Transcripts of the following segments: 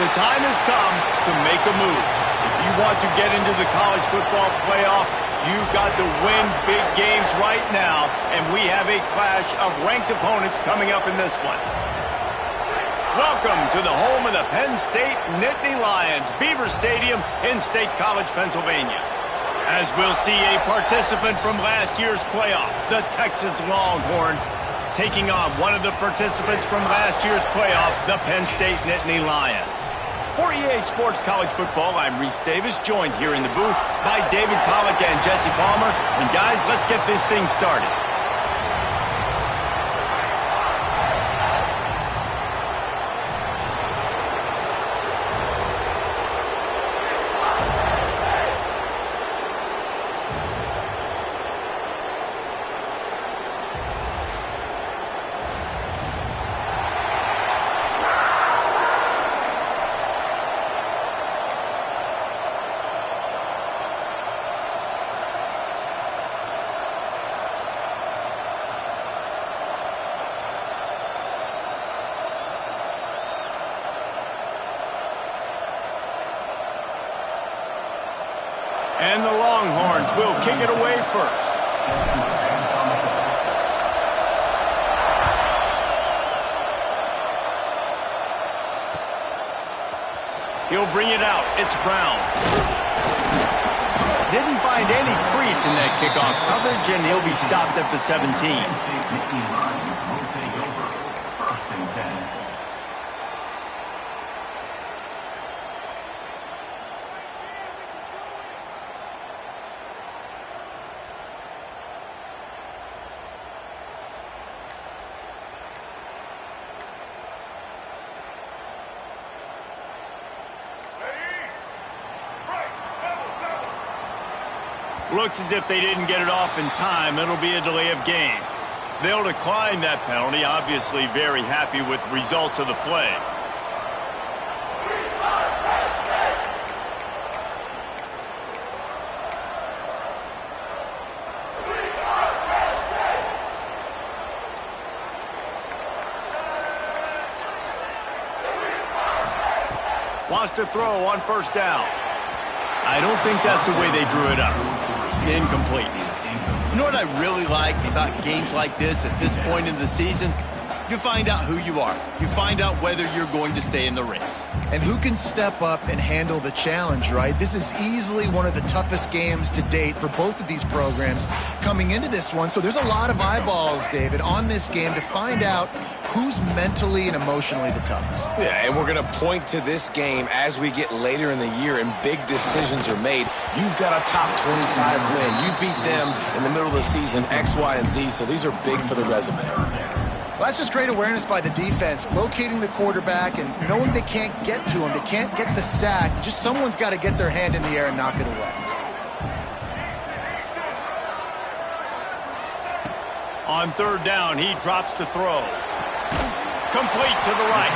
The time has come to make a move. If you want to get into the college football playoff, you've got to win big games right now, and we have a clash of ranked opponents coming up in this one. Welcome to the home of the Penn State Nittany Lions, Beaver Stadium in State College, Pennsylvania. As we'll see a participant from last year's playoff, the Texas Longhorns, taking on one of the participants from last year's playoff, the Penn State Nittany Lions. For EA Sports College Football, I'm Reese Davis, joined here in the booth by David Pollack and Jesse Palmer. And guys, let's get this thing started. And the Longhorns will kick it away first. He'll bring it out. It's Brown. Didn't find any crease in that kickoff coverage, and he'll be stopped at the 17. Looks as if they didn't get it off in time. It'll be a delay of game. They'll decline that penalty, obviously very happy with results of the play. Wants to throw on first down. I don't think that's the way they drew it up. Incomplete. You know what I really like about games like this at this point in the season? You find out who you are. You find out whether you're going to stay in the race. And who can step up and handle the challenge, right? This is easily one of the toughest games to date for both of these programs coming into this one. So there's a lot of eyeballs, David, on this game to find out who's mentally and emotionally the toughest. Yeah, and we're going to point to this game as we get later in the year and big decisions are made. You've got a top 25 win. You beat them in the middle of the season, X, Y, and Z, so these are big for the resume. Well, that's just great awareness by the defense, locating the quarterback and knowing they can't get to him. They can't get the sack. Just someone's got to get their hand in the air and knock it away. On third down, he drops to throw. Complete to the right.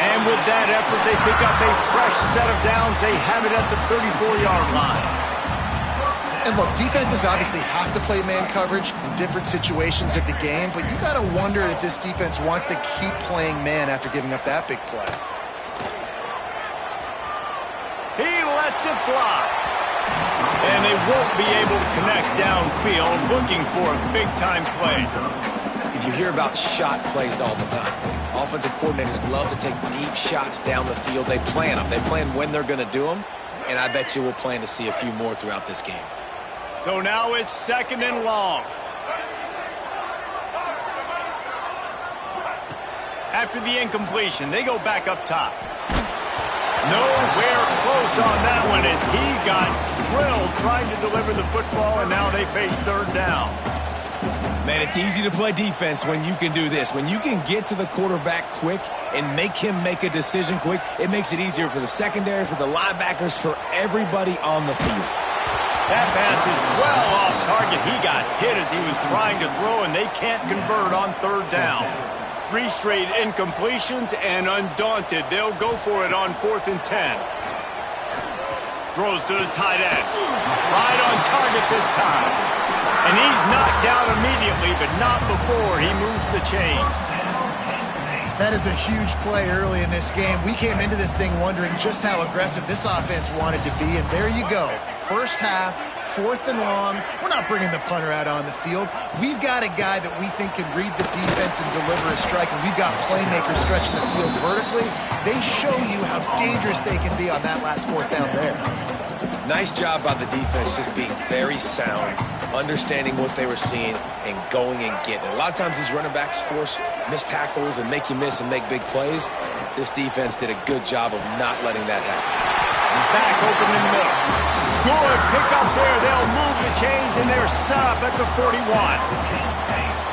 And with that effort, they pick up a fresh set of downs. They have it at the 34-yard line. And look, defenses obviously have to play man coverage in different situations of the game, but you got to wonder if this defense wants to keep playing man after giving up that big play. He lets it fly. And they won't be able to connect downfield, looking for a big-time play. You hear about shot plays all the time. Offensive coordinators love to take deep shots down the field. They plan them. They plan when they're going to do them, and I bet you we'll plan to see a few more throughout this game. So now it's second and long. After the incompletion, they go back up top. Nowhere close on that one as he got drilled trying to deliver the football, and now they face third down. Man, it's easy to play defense when you can do this. When you can get to the quarterback quick and make him make a decision quick, it makes it easier for the secondary, for the linebackers, for everybody on the field. That pass is well off target. He got hit as he was trying to throw, and they can't convert on third down. 3 straight incompletions, and undaunted, they'll go for it on 4th and 10. Throws to the tight end. Right on target this time. And he's knocked down immediately, but not before he moves the chains. That is a huge play early in this game. We came into this thing wondering just how aggressive this offense wanted to be, and there you go. First half, 4th and long. We're not bringing the punter out on the field. We've got a guy that we think can read the defense and deliver a strike, and we've got playmakers stretching the field vertically. They show you how dangerous they can be on that last 4th down there. Nice job by the defense, just being very sound, understanding what they were seeing, and going and getting it. A lot of times these running backs force missed tackles and make you miss and make big plays. This defense did a good job of not letting that happen. Back open in the middle. Good pick up there. They'll move the chains, and they're set up at the 41.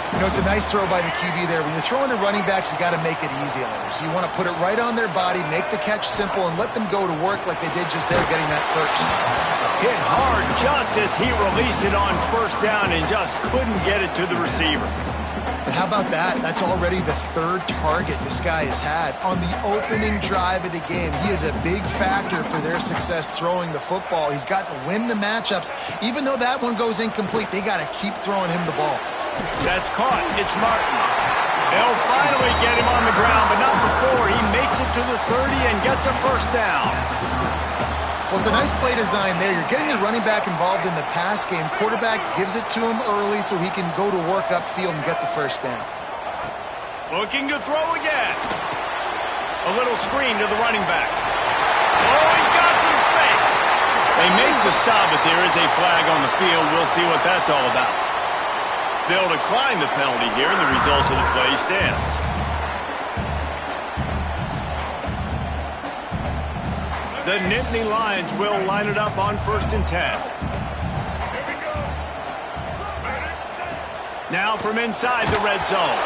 You know, it's a nice throw by the QB there. When you're throwing to running backs, you got to make it easy on them. So you want to put it right on their body, make the catch simple, and let them go to work like they did just there, getting that first. Hit hard just as he released it on 1st down and just couldn't get it to the receiver. And how about that? That's already the 3rd target this guy has had on the opening drive of the game. He is a big factor for their success throwing the football. He's got to win the matchups. Even though that one goes incomplete, they got to keep throwing him the ball. That's caught. It's Martin. They'll finally get him on the ground, but not before he makes it to the 30 and gets a 1st down. Well, it's a nice play design there. You're getting the running back involved in the pass game. Quarterback gives it to him early so he can go to work upfield and get the 1st down. Looking to throw again. A little screen to the running back. Oh, he's got some space. They make the stop, but there is a flag on the field. We'll see what that's all about. They'll decline the penalty here, and the result of the play stands. The Nittany Lions will line it up on 1st and 10. Now from inside the red zone.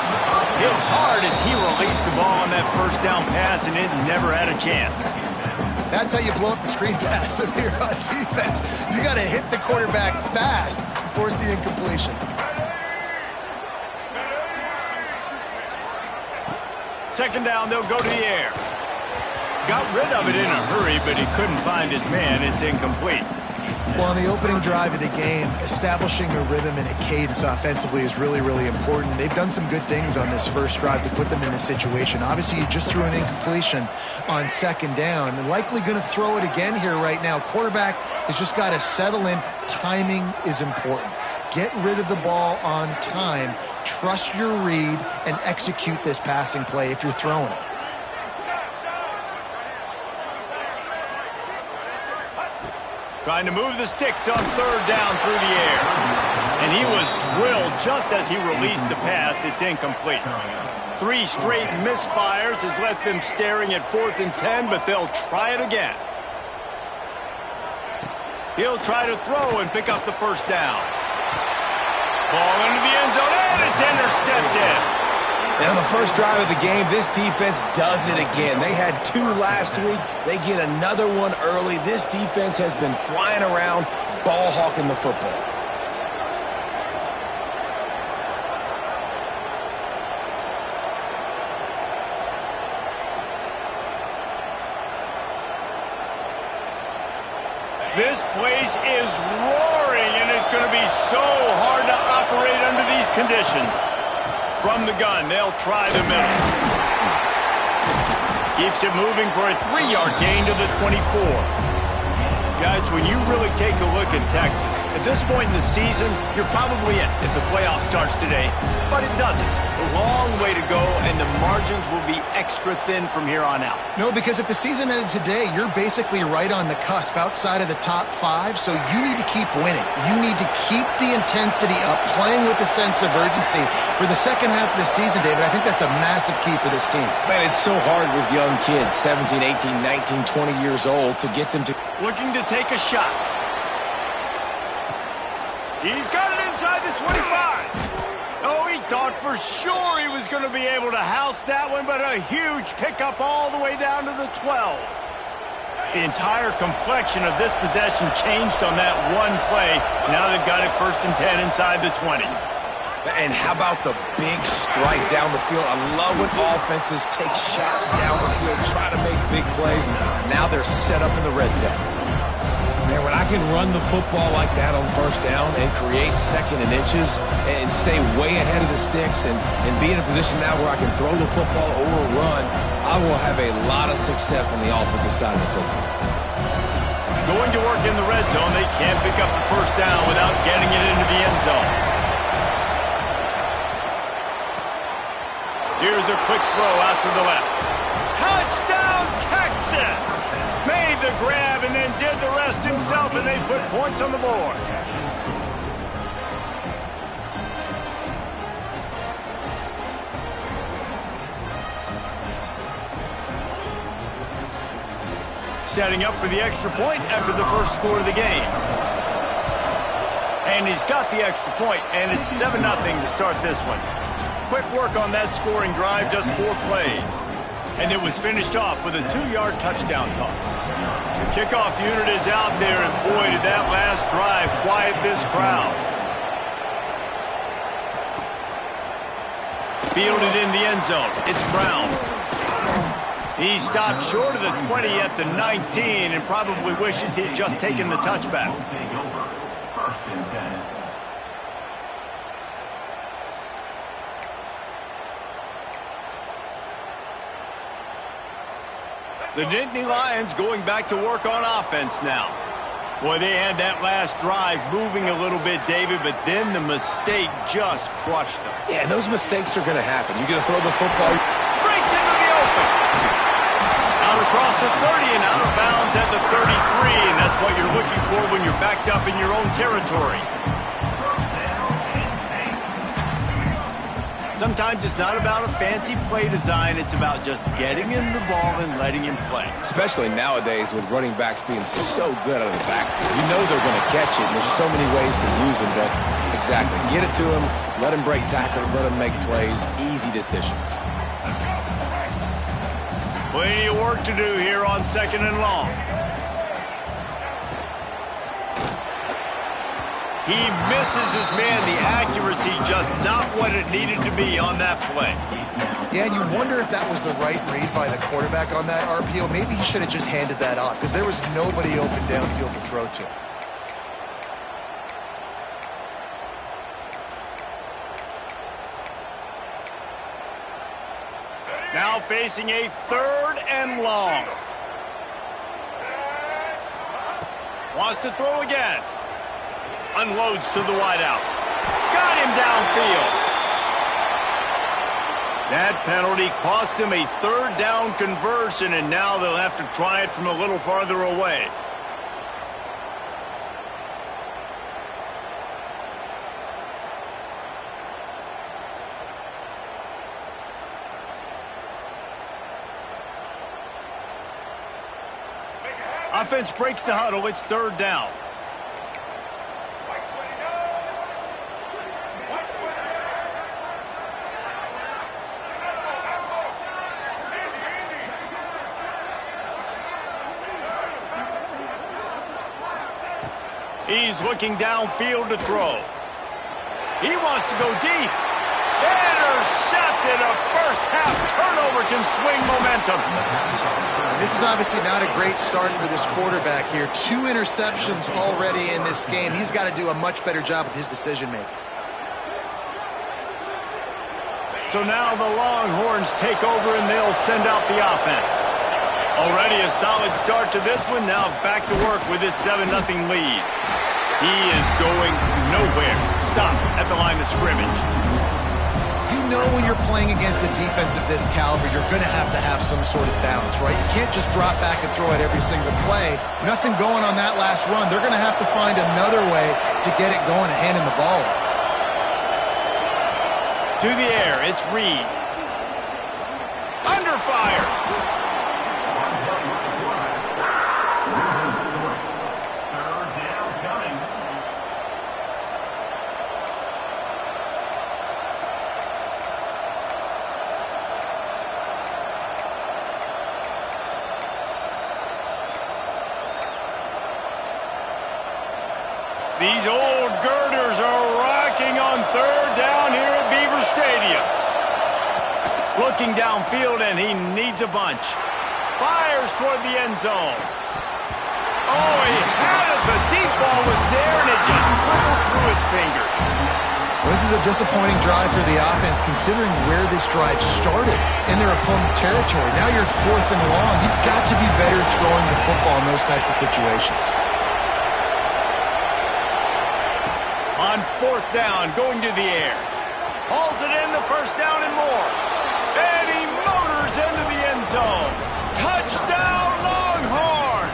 Hit hard as he released the ball on that 1st down pass, and it never had a chance. That's how you blow up the screen pass if you're on defense. You got to hit the quarterback fast and force the incompletion. Second down, they'll go to the air. Got rid of it in a hurry, but he couldn't find his man. It's incomplete. Well, on the opening drive of the game, establishing a rhythm and a cadence offensively is really, really important. They've done some good things on this first drive to put them in this situation. Obviously, you just threw an incompletion on 2nd down. And likely going to throw it again here right now. Quarterback has just got to settle in. Timing is important. Get rid of the ball on time. Trust your read and execute this passing play if you're throwing it. Trying to move the sticks on 3rd down through the air. And he was drilled just as he released the pass. It's incomplete. 3 straight misfires has left them staring at 4th and 10, but they'll try it again. He'll try to throw and pick up the 1st down. Ball into the end zone, and it's intercepted. And on the first drive of the game, this defense does it again. They had 2 last week. They get another one early. This defense has been flying around, ball hawking the football. This place is roaring, and it's going to be so hard to operate under these conditions. From the gun, they'll try the middle. Keeps it moving for a 3-yard gain to the 24. Guys, when you really take a look at Texas, at this point in the season, you're probably in if the playoff starts today, but it doesn't. A long way to go, and the margins will be extra thin from here on out. No, because if the season ended today, you're basically right on the cusp outside of the top 5, so you need to keep winning. You need to keep the intensity up, playing with a sense of urgency. For the second half of the season, David, I think that's a massive key for this team. Man, it's so hard with young kids, 17, 18, 19, 20 years old, to get them to... Looking to take a shot. He's got it inside the 25. Oh, he thought for sure he was going to be able to house that one, but a huge pickup all the way down to the 12. The entire complexion of this possession changed on that one play. Now they've got it 1st and 10 inside the 20. And how about the big strike down the field? I love when offenses take shots down the field, try to make big plays. Now they're set up in the red zone. Man, when I can run the football like that on first down and create second and inches and stay way ahead of the sticks and be in a position now where I can throw the football or run, I will have a lot of success on the offensive side of the football. Going to work in the red zone, they can't pick up the first down without getting it into the end zone. Here's a quick throw out to the left. Touchdown, Texas! Made the grab and then did the rest himself, and they put points on the board. Setting up for the extra point after the first score of the game. And he's got the extra point, and it's 7-0 to start this one. Quick work on that scoring drive, just 4 plays. And it was finished off with a 2-yard touchdown toss. The kickoff unit is out there, and boy, did that last drive quiet this crowd. Fielded in the end zone. It's Brown. He stopped short of the 20 at the 19 and probably wishes he'd just taken the touchback. The Nittany Lions going back to work on offense now. Boy, they had that last drive moving a little bit, David, but then the mistake just crushed them. Yeah, those mistakes are going to happen. You're going to throw the football. Breaks into the open. Out across the 30 and out of bounds at the 33, and that's what you're looking for when you're backed up in your own territory. Sometimes it's not about a fancy play design. It's about just getting him the ball and letting him play. Especially nowadays with running backs being so good out of the backfield. You know they're going to catch it, and there's so many ways to use them. But exactly, get it to him, let him break tackles, let him make plays. Easy decision. Plenty of work to do here on 2nd and long. He misses his man. The accuracy just not what it needed to be on that play. Yeah, and you wonder if that was the right read by the quarterback on that RPO. Maybe he should have just handed that off because there was nobody open downfield to throw to. Now facing a 3rd and long. Wants to throw again. Unloads to the wideout. Got him downfield. That penalty cost him a 3rd down conversion, and now they'll have to try it from a little farther away. Offense breaks the huddle. It's 3rd down. He's looking downfield to throw. He wants to go deep. Intercepted. A first-half turnover can swing momentum. This is obviously not a great start for this quarterback here. 2 interceptions already in this game. He's got to do a much better job with his decision-making. So now the Longhorns take over and they'll send out the offense. Already a solid start to this one. Now back to work with his 7-0 lead. He is going nowhere. Stop at the line of scrimmage. You know when you're playing against a defense of this caliber, you're going to have some sort of balance, right? You can't just drop back and throw it every single play. Nothing going on that last run. They're going to have to find another way to get it going and handing the ball off. To the air, it's Reed. Under fire. These old girders are rocking on 3rd down here at Beaver Stadium. Looking downfield, and he needs a bunch. Fires toward the end zone. Oh, he had it The deep ball was there, and it just trickled through his fingers. This is a disappointing drive for the offense, considering where this drive started in their opponent territory. Now you're 4th and long. You've got to be better throwing the football in those types of situations. On 4th down, going to the air. Hauls it in, the first down and more. And he motors into the end zone. Touchdown, Longhorns!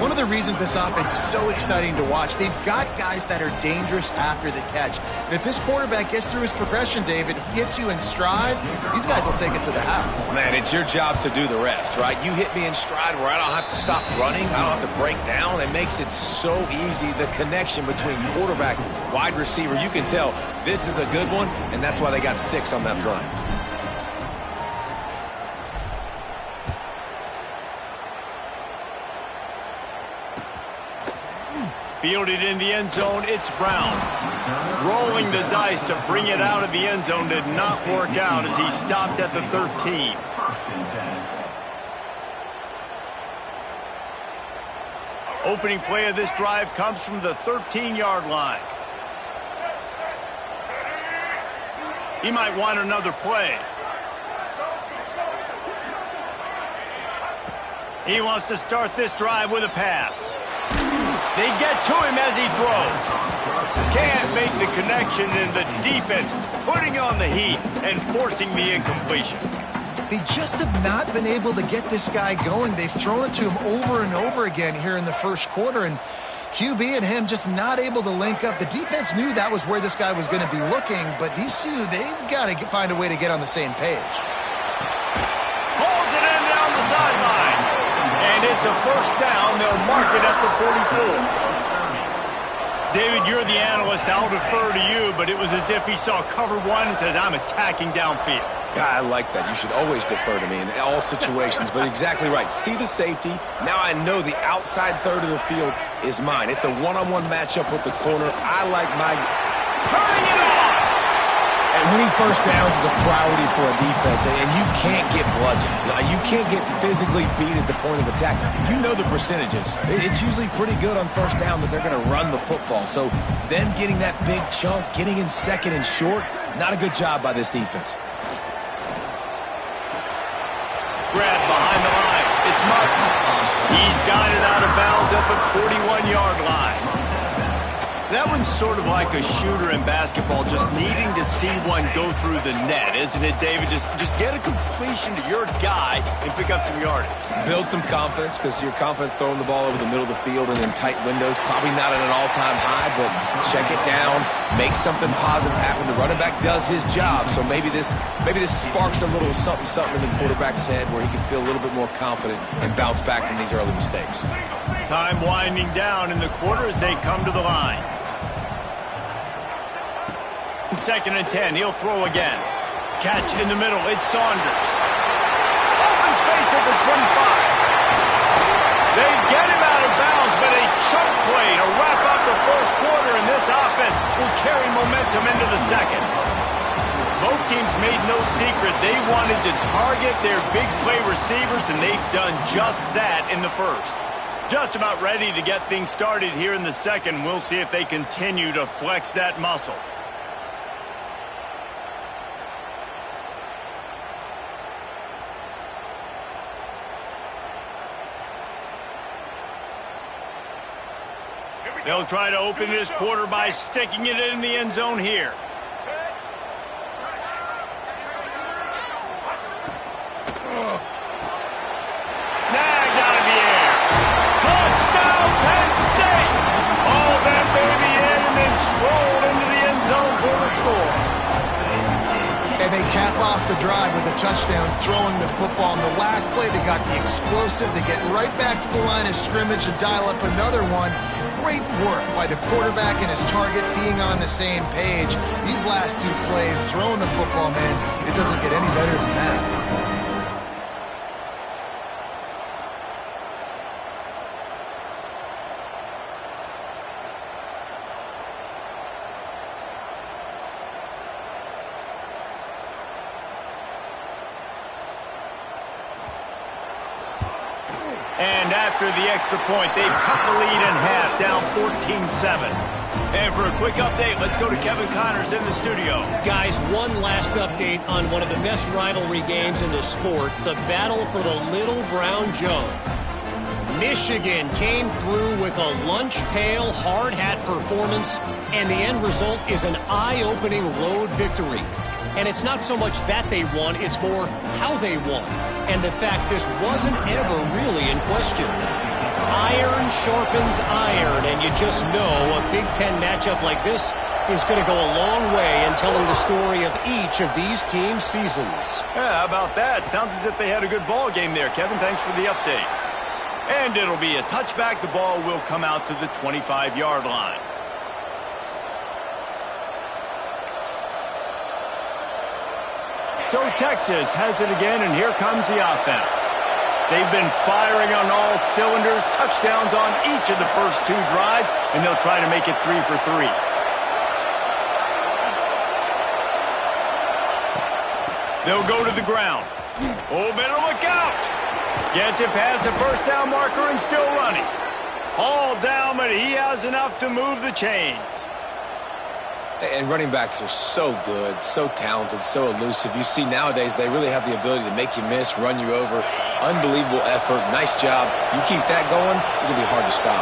One of the reasons this offense is so exciting to watch, they've got guys that are dangerous after the catch. And if this quarterback gets through his progression, David, hits you in stride, these guys will take it to the house. Man, it's your job to do the rest, right? You hit me in stride where I don't have to stop running. I don't have to break down. It makes it so easy, the connection between quarterback, wide receiver. You can tell this is a good one, and that's why they got 6 on that play. Fielded in the end zone, it's Brown. Rolling the dice to bring it out of the end zone did not work out as he stopped at the 13. Opening play of this drive comes from the 13-yard line. He might want another play. He wants to start this drive with a pass. They get to him as he throws. Can't make the connection, and the defense putting on the heat and forcing the incompletion. They just have not been able to get this guy going. They've thrown it to him over and over again here in the first quarter, and QB and him just not able to link up. The defense knew that was where this guy was going to be looking, but these two, they've got to find a way to get on the same page. Hauls it in down the sideline. And it's a first down. They'll mark it at the 44. David, you're the analyst. I'll defer to you, but it was as if he saw cover one and says, I'm attacking downfield. I like that. You should always defer to me in all situations, but exactly right. See the safety. Now I know the outside third of the field is mine. It's a one-on-one matchup with the corner. I like my... Turning it on! And winning first downs is a priority for a defense, and you can't get bludgeoned. You can't get physically beat at the point of attack. You know the percentages. It's usually pretty good on first down that they're going to run the football. So them getting that big chunk, getting in second and short, not a good job by this defense. Grab behind the line. It's Martin. He's got it out of bounds at the 41-yard line. That one's sort of like a shooter in basketball, just needing to see one go through the net, isn't it, David? Just get a completion to your guy and pick up some yardage. Build some confidence, because your confidence throwing the ball over the middle of the field and in tight windows, probably not at an all-time high, but check it down, make something positive happen. The running back does his job, so maybe this sparks a little something in the quarterback's head where he can feel a little bit more confident and bounce back from these early mistakes. Time winding down in the quarter as they come to the line. 2nd and 10, he'll throw again. Catch in the middle, it's Saunders. Open space at the 25. They get him out of bounds, but a chunk play to wrap up the first quarter, and this offense will carry momentum into the second. Both teams made no secret they wanted to target their big play receivers, and they've done just that in the first. Just about ready to get things started here in the second. We'll see if they continue to flex that muscle. They'll try to open this quarter by sticking it in the end zone here. Snagged out of the air. Touchdown, Penn State! All that baby in and then strolled into the end zone for the score. And they cap off the drive with a touchdown, throwing the football. On the last play, they got the explosive. They get right back to the line of scrimmage and dial up another one. Great work by the quarterback and his target being on the same page. These last two plays, throwing the football, man, it doesn't get any better than that. And after the extra point, they've cut the lead in half, down 14-7. And for a quick update, let's go to Kevin Connors in the studio. Guys, one last update on one of the best rivalry games in the sport, the battle for the Little Brown Jug. Michigan came through with a lunch pail hard hat performance, and the end result is an eye-opening road victory. And it's not so much that they won, it's more how they won, and the fact this wasn't ever really in question. Iron sharpens iron, and you just know a Big Ten matchup like this is going to go a long way in telling the story of each of these teams' seasons. Yeah, how about that? Sounds as if they had a good ball game there. Kevin, thanks for the update. And it'll be a touchback. The ball will come out to the 25-yard line. So Texas has it again, and here comes the offense. They've been firing on all cylinders, touchdowns on each of the first two drives, and they'll try to make it 3 for 3. They'll go to the ground. Oh, better look out. Gets it past the first down marker and still running. All down, but he has enough to move the chains. And running backs are so good, so talented, so elusive. You see nowadays they really have the ability to make you miss, run you over. Unbelievable effort. Nice job. You keep that going, it's going to be hard to stop.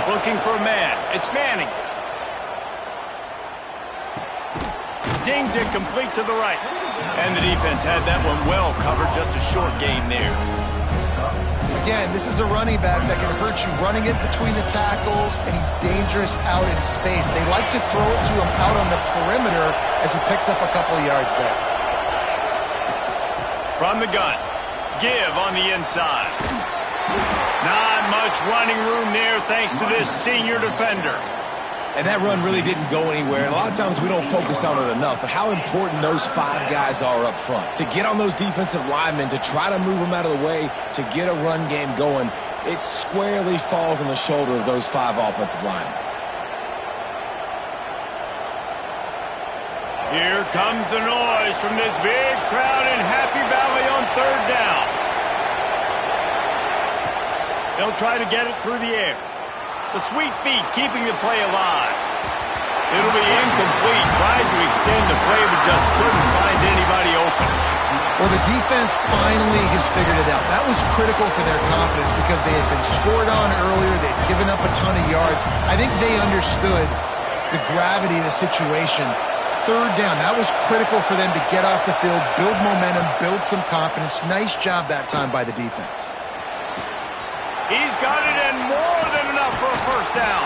Looking for a man. It's Manning. Zings it complete to the right. And the defense had that one well covered. Just a short gain there. Again, this is a running back that can hurt you running it between the tackles, and he's dangerous out in space. They like to throw it to him out on the perimeter as he picks up a couple of yards there. From the gun, give on the inside. Not much running room there thanks to this senior defender. And that run really didn't go anywhere. And a lot of times we don't focus on it enough, but how important those 5 guys are up front. To get on those defensive linemen, to try to move them out of the way, to get a run game going, it squarely falls on the shoulder of those 5 offensive linemen. Here comes the noise from this big crowd in Happy Valley on third down. They'll try to get it through the air. The sweet feet keeping the play alive. It'll be incomplete. Tried to extend the play, but just couldn't find anybody open. Well, the defense finally has figured it out. That was critical for their confidence because they had been scored on earlier. They'd given up a ton of yards. I think they understood the gravity of the situation. Third down, that was critical for them to get off the field, build momentum, build some confidence. Nice job that time by the defense. He's got it, and more than enough for a first down.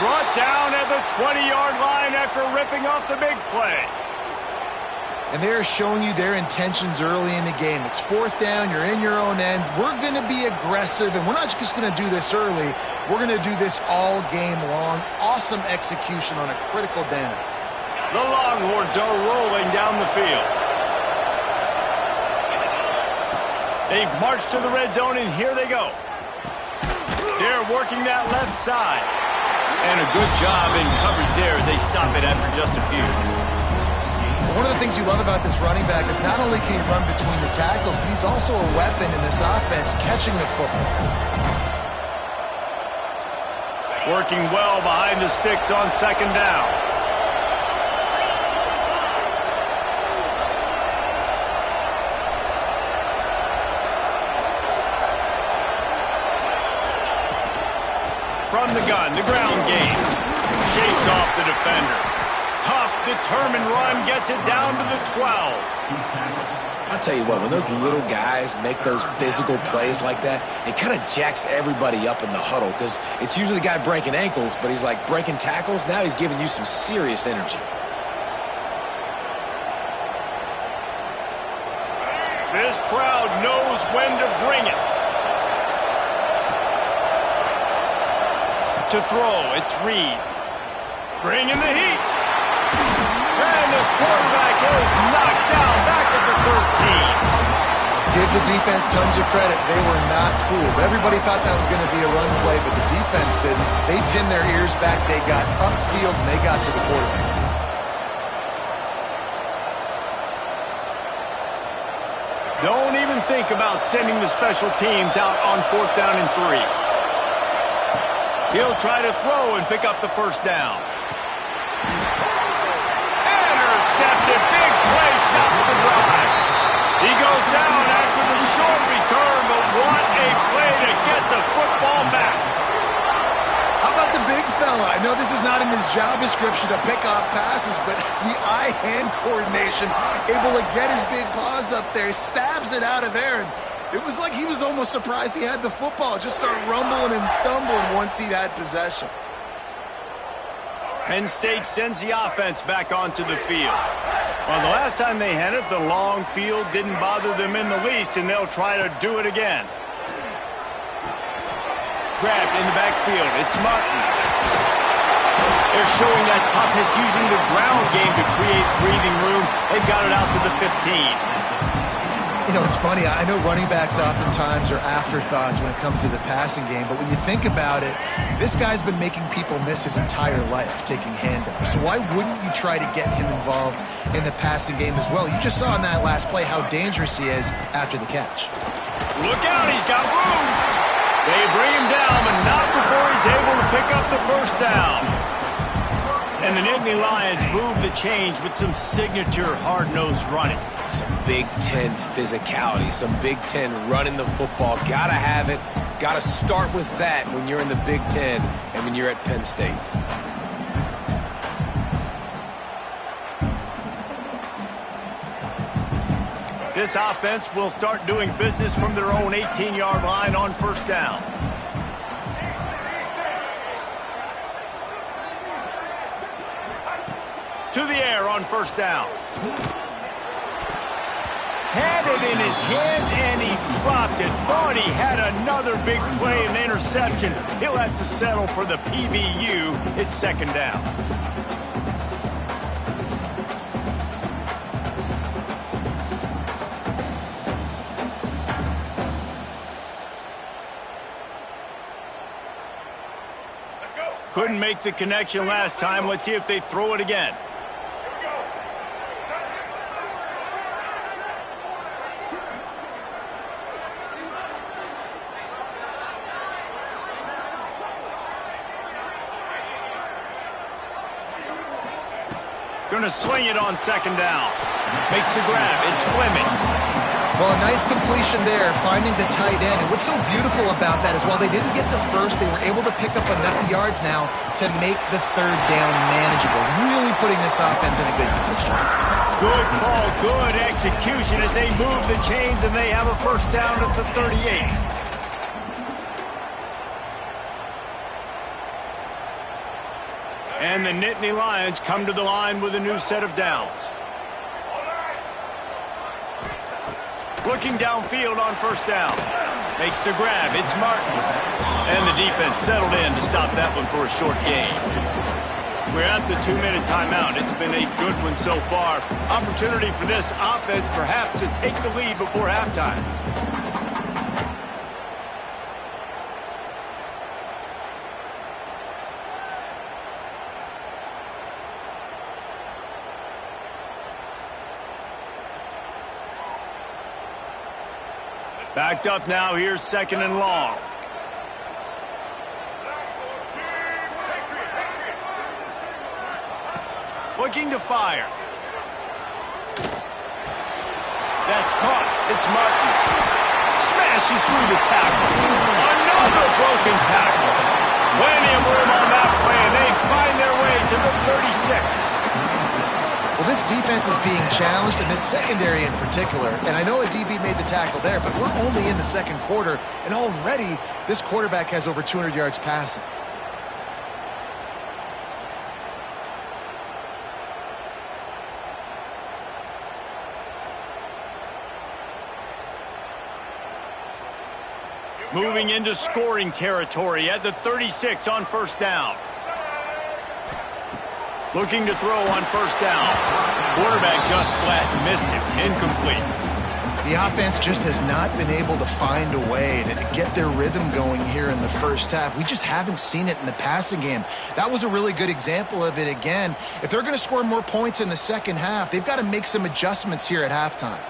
Brought down at the 20-yard line after ripping off the big play. And they're showing you their intentions early in the game. It's fourth down, you're in your own end. We're going to be aggressive, and we're not just going to do this early. We're going to do this all game long. Awesome execution on a critical down. The Longhorns are rolling down the field. They've marched to the red zone, and here they go. They're working that left side. And a good job in coverage there as they stop it after just a few. One of the things you love about this running back is not only can he run between the tackles, but he's also a weapon in this offense catching the football. Working well behind the sticks on second down. From the gun, the ground game. Shakes off the defender. Tough, determined run gets it down to the 12. I'll tell you what, when those little guys make those physical plays like that, it kind of jacks everybody up in the huddle because it's usually the guy breaking ankles, but he's like breaking tackles. Now he's giving you some serious energy. This crowd knows when to bring it. To throw, it's Reed. Bringing the heat. And the quarterback is knocked down back at the 13. Give the defense tons of credit. They were not fooled. Everybody thought that was going to be a run play, but the defense didn't. They pinned their ears back. They got upfield, and they got to the quarterback. Don't even think about sending the special teams out on 4th down and 3? He'll try to throw and pick up the first down. Intercepted. Big play. Stops the drive. He goes down after the short return, but what a play to get the football back. How about the big fella? I know this is not in his job description to pick off passes, but the eye-hand coordination, able to get his big paws up there, stabs it out of there, and it was like he was almost surprised he had the football. Just start rumbling and stumbling once he had possession. Penn State sends the offense back onto the field. Well, the last time they had it, the long field didn't bother them in the least, and they'll try to do it again. Grabbed in the backfield. It's Martin. They're showing that toughness using the ground game to create breathing room. They've got it out to the 15. You know, it's funny. I know running backs oftentimes are afterthoughts when it comes to the passing game, but when you think about it, this guy's been making people miss his entire life taking handoffs. So why wouldn't you try to get him involved in the passing game as well? You just saw in that last play how dangerous he is after the catch. Look out, he's got room. They bring him down, but not before he's able to pick up the first down. And the Nittany Lions move the change with some signature hard-nosed running. Some Big Ten physicality, some Big Ten running the football. Gotta have it. Gotta start with that when you're in the Big Ten and when you're at Penn State. This offense will start doing business from their own 18-yard line on first down. To the air on first down. Had it in his hands and he dropped it. Thought he had another big play and interception. He'll have to settle for the PBU. It's second down. Couldn't make the connection last time. Let's see if they throw it again. Going to swing it on second down. Makes the grab. It's Fleming. Well, a nice completion there, finding the tight end. And what's so beautiful about that is while they didn't get the first, they were able to pick up enough yards now to make the third down manageable. Really putting this offense in a good position. Good call, good execution as they move the chains and they have a first down at the 38. And the Nittany Lions come to the line with a new set of downs. Looking downfield on first down. Makes the grab. It's Martin. And the defense settled in to stop that one for a short gain. We're at the 2-minute timeout. It's been a good one so far. Opportunity for this offense perhaps to take the lead before halftime. Backed up now. Here's second and long. Looking to fire. That's caught. It's Martin. Smashes through the tackle. Another broken tackle. Plenty of room on that play, and they find their way to the 36. Well, this defense is being challenged, and this secondary in particular. And I know a DB made the tackle there, but we're only in the second quarter, and already this quarterback has over 200 yards passing. Moving into scoring territory at the 36 on first down. Looking to throw on first down. Quarterback just flat missed it. Incomplete. The offense just has not been able to find a way to get their rhythm going here in the first half. We just haven't seen it in the passing game. That was a really good example of it again. If they're going to score more points in the second half, they've got to make some adjustments here at halftime.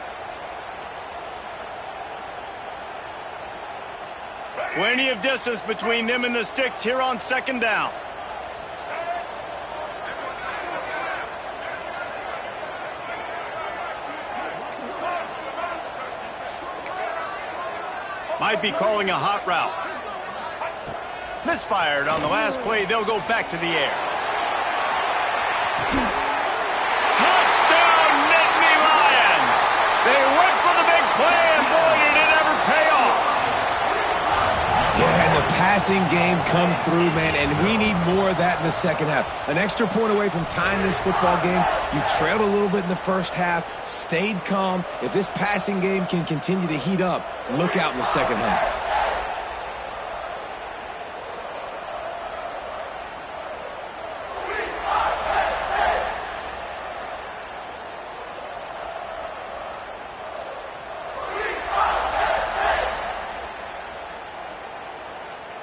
Plenty of distance between them and the sticks here on second down. Might be calling a hot route. Misfired on the last play. They'll go back to the air. Touchdown, Nittany Lions! They went for the big play, and boy, did it ever pay off. Yeah, and the passing game comes through, man, and we need more of that in the second half. An extra point away from tying this football game. You trailed a little bit in the first half, stayed calm. If this passing game can continue to heat up, look out in the second half.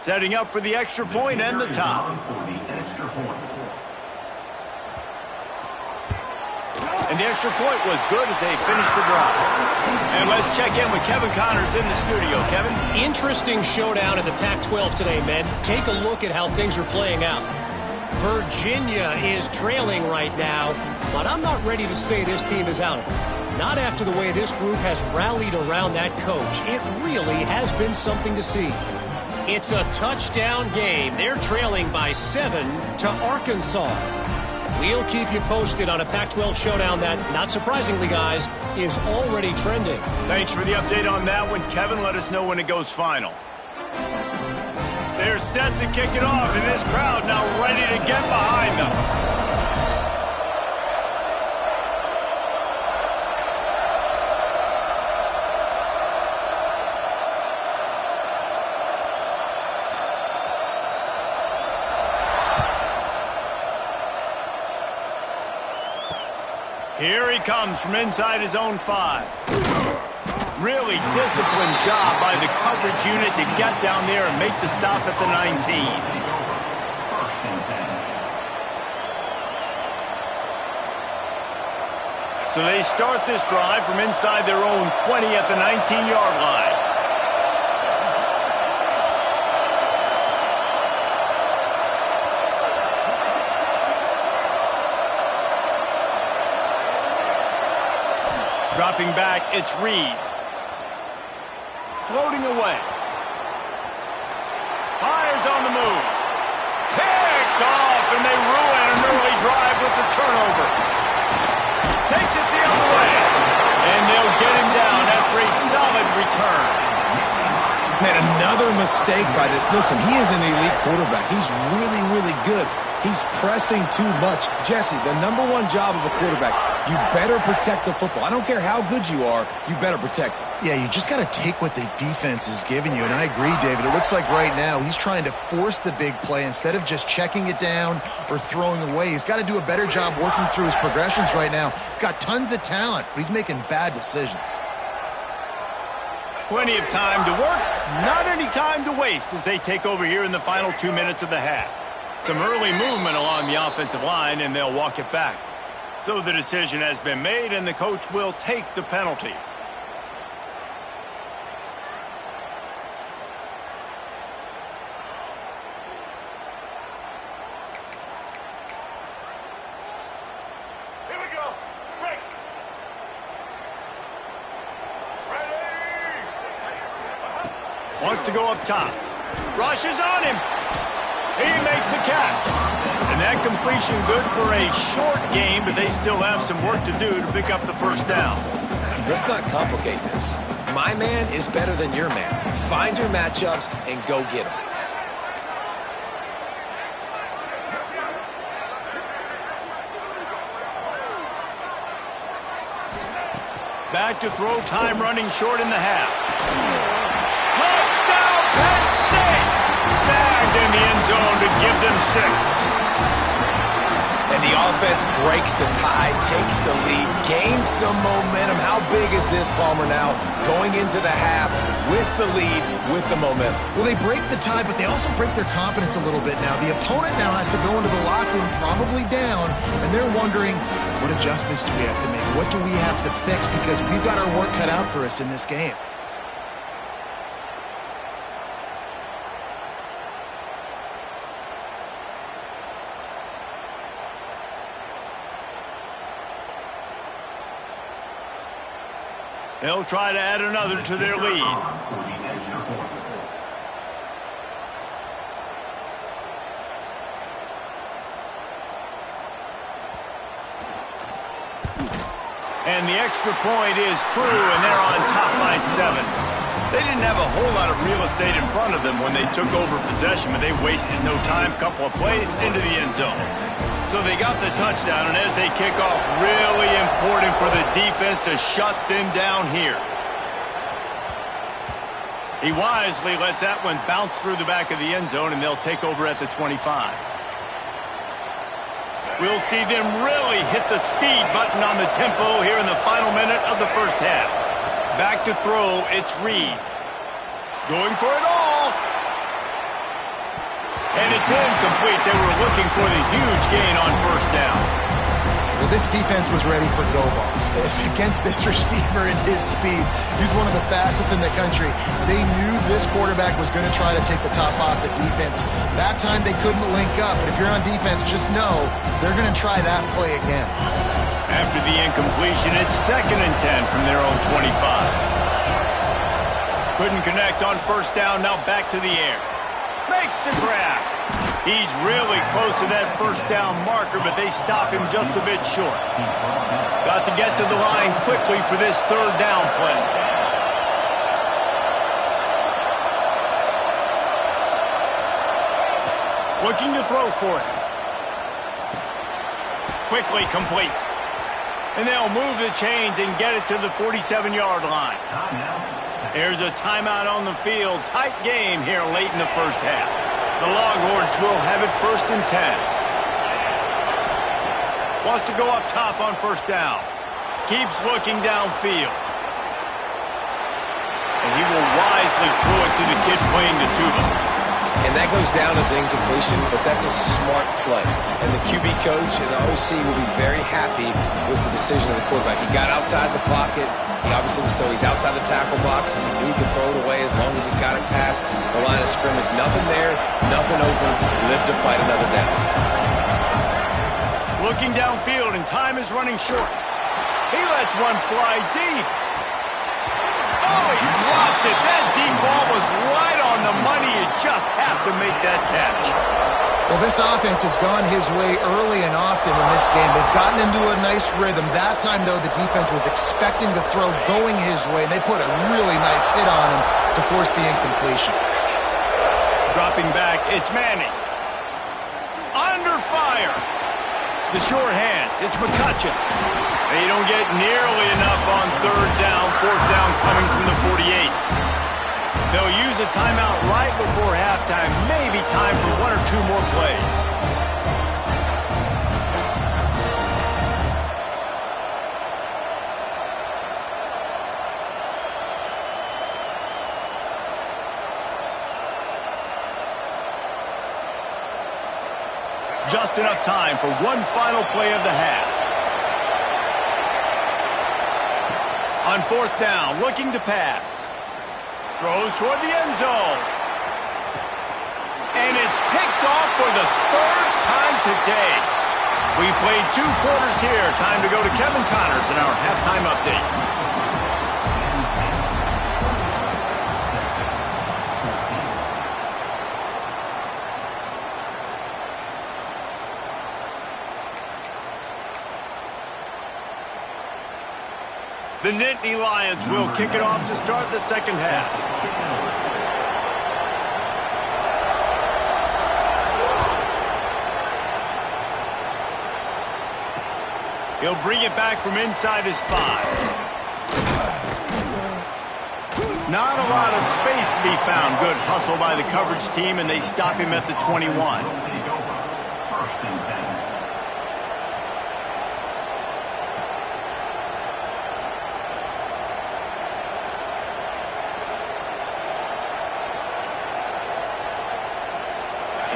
Setting up for the extra point and the tie. And the extra point was good as they finished the drive. And let's check in with Kevin Connors in the studio. Kevin? Interesting showdown in the Pac-12 today, men. Take a look at how things are playing out. Virginia is trailing right now, but I'm not ready to say this team is out of it. Not after the way this group has rallied around that coach. It really has been something to see. It's a touchdown game. They're trailing by 7 to Arkansas. We'll keep you posted on a Pac-12 showdown that, not surprisingly, guys, is already trending. Thanks for the update on that one, Kevin. Let us know when it goes final. They're set to kick it off, and this crowd now ready to get behind them. Here he comes from inside his own 5. Really disciplined job by the coverage unit to get down there and make the stop at the 19. So they start this drive from inside their own 20 at the 19-yard line. Dropping back, it's Reed. Floating away. Fires on the move. Picked off, and they ruin an early drive with the turnover. Takes it the other way. And they'll get him down after a solid return. Man, another mistake by this. Listen, he is an elite quarterback. He's really, really good. He's pressing too much. Jesse, the #1 job of a quarterback, you better protect the football. I don't care how good you are, you better protect it. Yeah, you just got to take what the defense is giving you. And I agree, David. It looks like right now he's trying to force the big play instead of just checking it down or throwing away. He's got to do a better job working through his progressions right now. He's got tons of talent, but he's making bad decisions. Plenty of time to work, not any time to waste as they take over here in the final 2 minutes of the half. Some early movement along the offensive line, and they'll walk it back. So the decision has been made, and the coach will take the penalty. Here we go. Break. Ready. Wants to go up top. Rushes on him. He makes the catch. And that completion good for a short game, but they still have some work to do to pick up the first down. Let's not complicate this. My man is better than your man. Find your matchups and go get them. Back to throw, time running short in the half. Touchdown, Penn State! Snagged in the end zone to give them 6. And the offense breaks the tie, takes the lead, gains some momentum. How big is this, Palmer, now? Going into the half with the lead, with the momentum. Well, they break the tie, but they also break their confidence a little bit now. The opponent now has to go into the locker room, probably down, and they're wondering, what adjustments do we have to make? What do we have to fix? Because we've got our work cut out for us in this game. They'll try to add another to their lead. And the extra point is true, and they're on top by 7. They didn't have a whole lot of real estate in front of them when they took over possession, but they wasted no time. Couple of plays into the end zone. So they got the touchdown, and as they kick off, really important for the defense to shut them down here. He wisely lets that one bounce through the back of the end zone, and they'll take over at the 25. We'll see them really hit the speed button on the tempo here in the final minute of the first half. Back to throw, it's Reed. Going for it all. And it's incomplete. They were looking for the huge gain on first down. Well, this defense was ready for go balls. Against this receiver and his speed, he's one of the fastest in the country. They knew this quarterback was going to try to take the top off the defense. That time they couldn't link up, but if you're on defense, just know they're going to try that play again. After the incompletion, it's 2nd and 10 from their own 25. Couldn't connect on first down, now back to the air. Makes the grab. He's really close to that first down marker, but they stop him just a bit short. Got to get to the line quickly for this third down play. Looking to throw for it. Quickly complete. And they'll move the chains and get it to the 47-yard line. There's a timeout on the field. Tight game here late in the first half. The Longhorns will have it 1st and 10. Wants to go up top on first down. Keeps looking downfield. And he will wisely throw it to the kid playing the tuba. And that goes down as an incompletion, but that's a smart play. And the QB coach and the OC will be very happy with the decision of the quarterback. He got outside the pocket. He obviously was so he's outside the tackle box. He knew he could throw it away as long as he got it past the line of scrimmage. Nothing there, nothing open. Live to fight another down. Looking downfield, and time is running short. He lets one fly deep. Oh, he dropped it. That deep ball was right on the money. You just have to make that catch. Well, this offense has gone his way early and often in this game. They've gotten into a nice rhythm. That time, though, the defense was expecting the throw going his way, and they put a really nice hit on him to force the incompletion. Dropping back, it's Manning. Under fire. The short hands, it's McCutcheon. They don't get nearly enough on third down. Fourth down coming from the 48. They'll use a timeout right before halftime. Maybe time for 1 or 2 more plays. Just enough time for one final play of the half. On fourth down, looking to pass. Throws toward the end zone. And it's picked off for the 3rd time today. We played 2 quarters here. Time to go to Kevin Connors in our halftime update. The Nittany Lions will kick it off to start the second half. He'll bring it back from inside his 5. Not a lot of space to be found. Good hustle by the coverage team, and they stop him at the 21.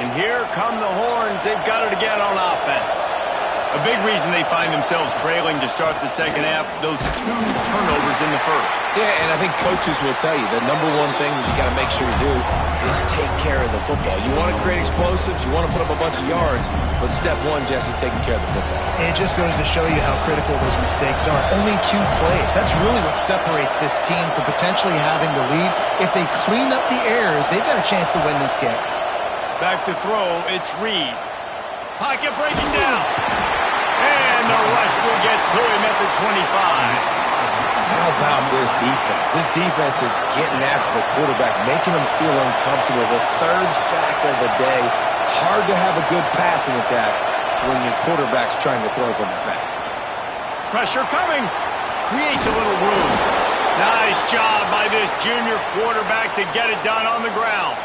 And here come the Horns. They've got it again on offense. A big reason they find themselves trailing to start the second half, those 2 turnovers in the first. Yeah, and I think coaches will tell you the number one thing that you got to make sure you do is take care of the football. You want to create explosives, you want to put up a bunch of yards, but step one, Jesse, taking care of the football. And it just goes to show you how critical those mistakes are. Only 2 plays. That's really what separates this team from potentially having the lead. If they clean up the errors, they've got a chance to win this game. Back to throw, it's Reed. Pocket breaking down. And the rush will get to him at the 25. How about this defense? This defense is getting after the quarterback, making him feel uncomfortable. The 3rd sack of the day. Hard to have a good passing attack when your quarterback's trying to throw from his back. Pressure coming. Creates a little room. Nice job by this junior quarterback to get it done on the ground.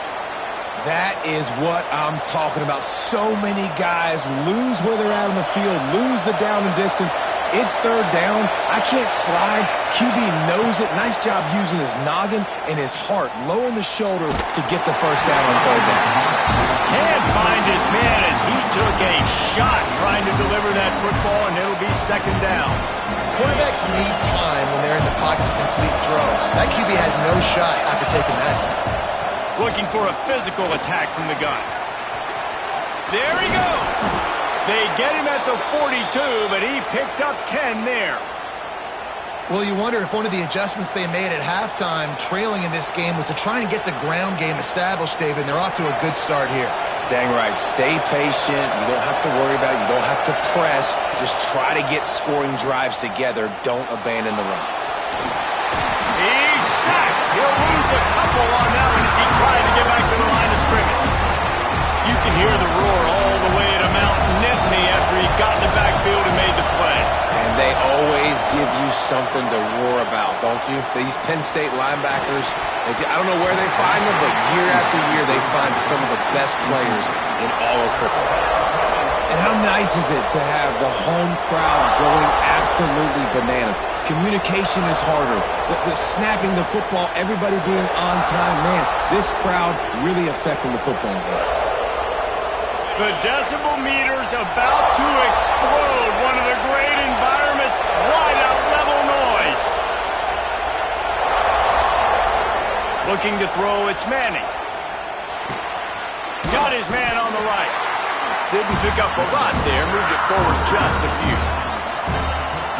That is what I'm talking about. So many guys lose where they're at on the field, lose the down and distance. It's 3rd down. I can't slide. QB knows it. Nice job using his noggin and his heart, lowering the shoulder to get the first down on 3rd down. Can't find his man as he took a shot trying to deliver that football, and it'll be 2nd down. Quarterbacks need time when they're in the pocket to complete throws. That QB had no shot after taking that hit. Looking for a physical attack from the gun. There he goes. They get him at the 42, but he picked up 10 there. Well, you wonder if one of the adjustments they made at halftime, trailing in this game, was to try and get the ground game established, David, and they're off to a good start here. Dang right. Stay patient. You don't have to worry about it. You don't have to press. Just try to get scoring drives together. Don't abandon the run. He's sacked. He'll lose a couple on that one as he tried to get back to the line of scrimmage. You can hear the roar all the way to Mount Nittany after he got in the backfield and made the play. And they always give you something to roar about, don't you? These Penn State linebackers, I don't know where they find them, but year after year they find some of the best players in all of football. And how nice is it to have the home crowd going absolutely bananas? Communication is harder. The snapping the football, everybody being on time. Man, this crowd really affecting the football game. The decibel meter's about to explode. One of the great environments, wide out level noise. Looking to throw, it's Manning. Got his man on the right. Didn't pick up a lot there, moved it forward just a few.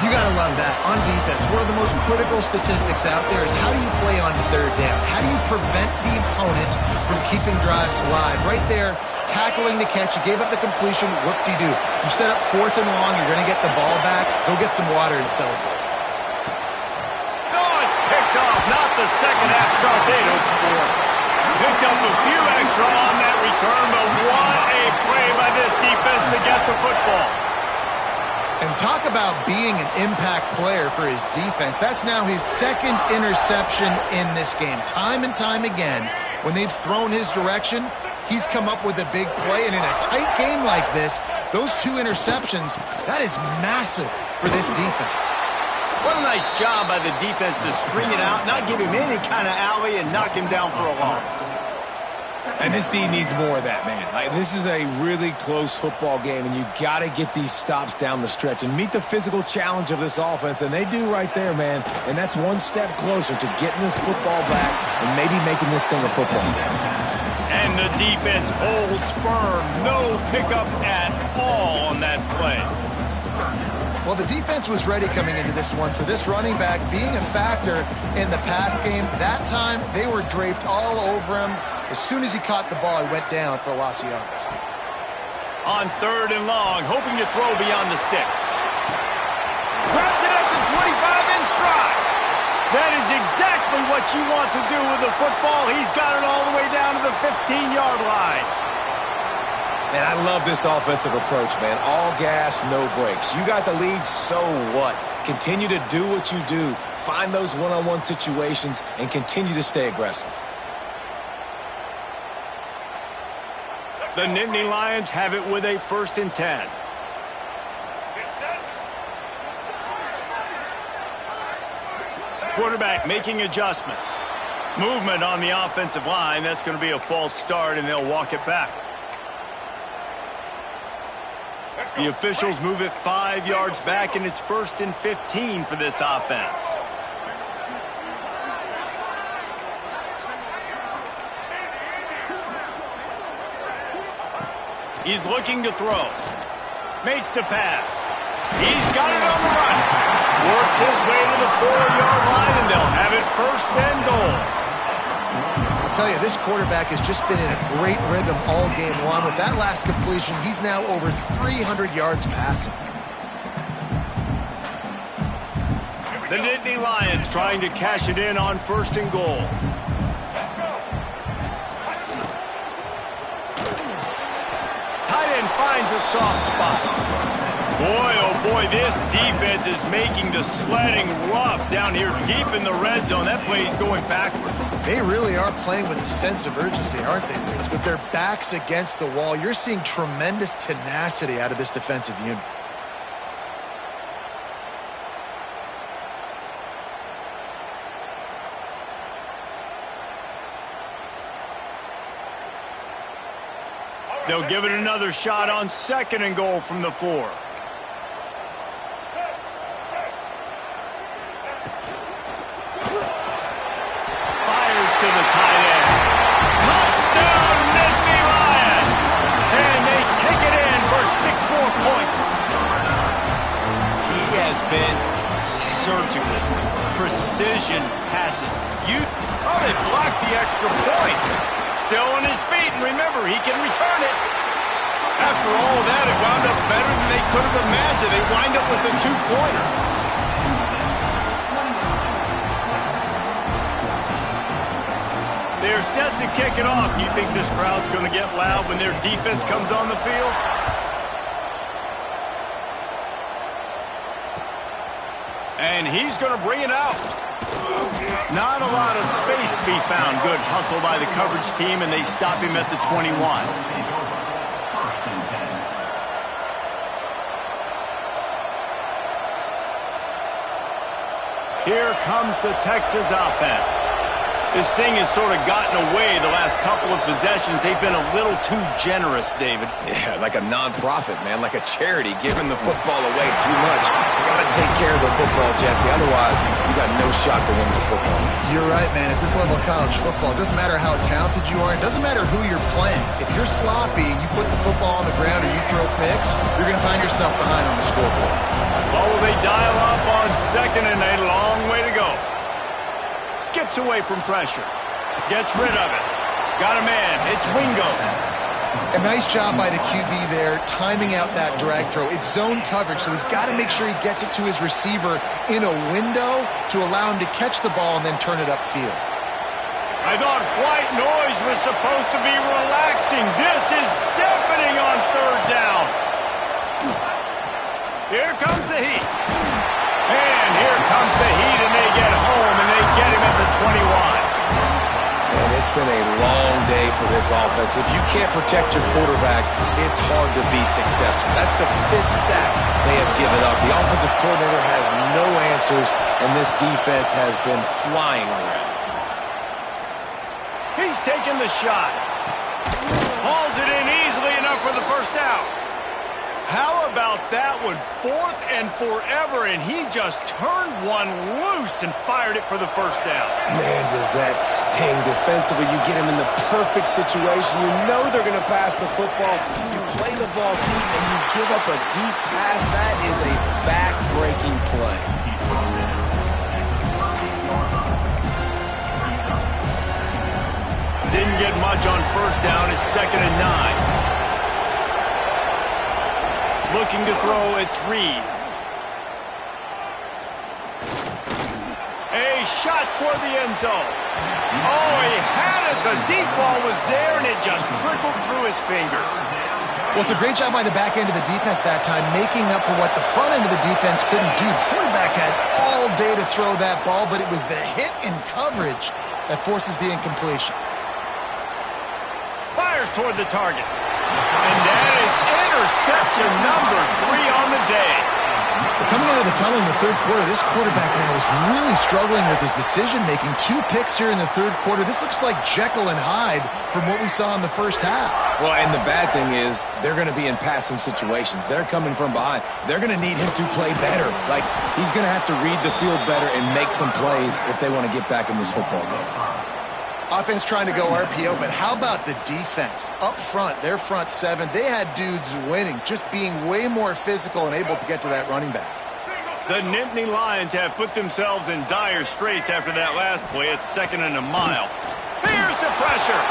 You got to love that. On defense, one of the most critical statistics out there is how do you play on 3rd down? How do you prevent the opponent from keeping drives alive? Right there, tackling the catch. You gave up the completion. Whoop-de-doo. You set up 4th and long. You're going to get the ball back. Go get some water and celebrate. Oh, it's picked off. Not the second half start they'd hoped for. Picked up a few extra on that return, but what a play by this defense to get the football. And talk about being an impact player for his defense. That's now his 2nd interception in this game. Time and time again, when they've thrown his direction, he's come up with a big play. And in a tight game like this, those 2 interceptions, that is massive for this defense. What a nice job by the defense to string it out, not give him any kind of alley, and knock him down for a loss. And this D needs more of that, man. This is a really close football game, and you got to get these stops down the stretch and meet the physical challenge of this offense, and they do right there, man. And that's one step closer to getting this football back and maybe making this thing a football game. And the defense holds firm. No pickup at all on that play. Well, the defense was ready coming into this one for this running back being a factor in the pass game. That time, they were draped all over him. As soon as he caught the ball, he went down for a loss of yards. On 3rd and long, hoping to throw beyond the sticks. Grabs it at the 25 in stride. That is exactly what you want to do with the football. He's got it all the way down to the 15-yard line. And I love this offensive approach, man. All gas, no brakes. You got the lead, so what? Continue to do what you do. Find those one-on-one situations and continue to stay aggressive. The Nittany Lions have it with a 1st and 10. Quarterback making adjustments. Movement on the offensive line. That's going to be a false start, and they'll walk it back. The officials move it 5 yards back, and it's 1st and 15 for this offense. He's looking to throw. Makes the pass. He's got it on the run. Works his way to the 4-yard line, and they'll have it 1st and goal. I'll tell you, this quarterback has just been in a great rhythm all game long. With that last completion, he's now over 300 yards passing. The Nittany Lions trying to cash it in on 1st and goal. Tight end finds a soft spot. Boy, oh boy, this defense is making the sledding rough down here deep in the red zone. That play is going backward. They really are playing with a sense of urgency, aren't they, Reese? With their backs against the wall, you're seeing tremendous tenacity out of this defensive unit. They'll give it another shot on 2nd and goal from the 4. To the tight end. Touchdown, Nittany Lions! And they take it in for 6 more points. He has been surgical. Precision passes. They blocked the extra point. Still on his feet, and remember, he can return it. After all that, it wound up better than they could have imagined. They wind up with a 2-pointer. They're set to kick it off. You think this crowd's going to get loud when their defense comes on the field? And he's going to bring it out. Not a lot of space to be found. Good hustle by the coverage team, and they stop him at the 21. Here comes the Texas offense. This thing has sort of gotten away the last couple of possessions. They've been a little too generous, David. Yeah, like a non-profit, man, like a charity, giving the football away too much. You got to take care of the football, Jesse. Otherwise, you got no shot to win this football. You're right, man. At this level of college football, it doesn't matter how talented you are. It doesn't matter who you're playing. If you're sloppy and you put the football on the ground or you throw picks, you're going to find yourself behind on the scoreboard. Well, will they dial up on 2nd and a long way to go? Skips away from pressure. Gets rid of it. Got a man. It's Wingo. A nice job by the QB there, timing out that drag throw. It's zone coverage, so he's got to make sure he gets it to his receiver in a window to allow him to catch the ball and then turn it upfield. I thought white noise was supposed to be relaxing. This is deafening on 3rd down. Here comes the heat. And here comes the heat, and they get home, and they get him at the 21. And it's been a long day for this offense. If you can't protect your quarterback, it's hard to be successful. That's the 5th sack they have given up. The offensive coordinator has no answers, and this defense has been flying around. He's taking the shot. Hauls it in easily enough for the 1st down. How about that one? 4th and forever, and he just turned one loose and fired it for the 1st down. Man, does that sting defensively. You get him in the perfect situation. You know they're going to pass the football. You play the ball deep, and you give up a deep pass. That is a back-breaking play. Didn't get much on 1st down. It's 2nd and 9. Looking to throw, it's Reed. A shot toward the end zone. Oh, he had it. The deep ball was there, and it just trickled through his fingers. Well, it's a great job by the back end of the defense that time, making up for what the front end of the defense couldn't do. The quarterback had all day to throw that ball, but it was the hit and coverage that forces the incompletion. Fires toward the target. And that is interception number 3 on the day. Coming out of the tunnel in the third quarter, this quarterback now is really struggling with his decision-making. 2 picks here in the third quarter. This looks like Jekyll and Hyde from what we saw in the first half. Well, and the bad thing is they're going to be in passing situations. They're coming from behind. They're going to need him to play better. Like, he's going to have to read the field better and make some plays if they want to get back in this football game. Offense trying to go RPO, but how about the defense? Up front, their front 7, they had dudes winning, just being way more physical and able to get to that running back. The Nittany Lions have put themselves in dire straits after that last play. It's 2nd and a mile. Here's the pressure.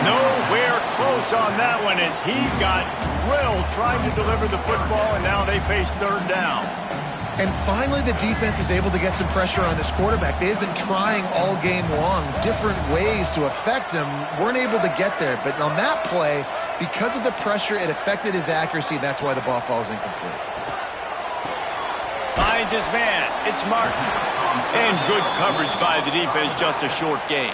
Nowhere close on that one as he got drilled trying to deliver the football, and now they face 3rd down. And finally, the defense is able to get some pressure on this quarterback. They've been trying all game long different ways to affect him. Weren't able to get there. But on that play, because of the pressure, it affected his accuracy. That's why the ball falls incomplete. Finds his man. It's Martin. And good coverage by the defense, just a short gain.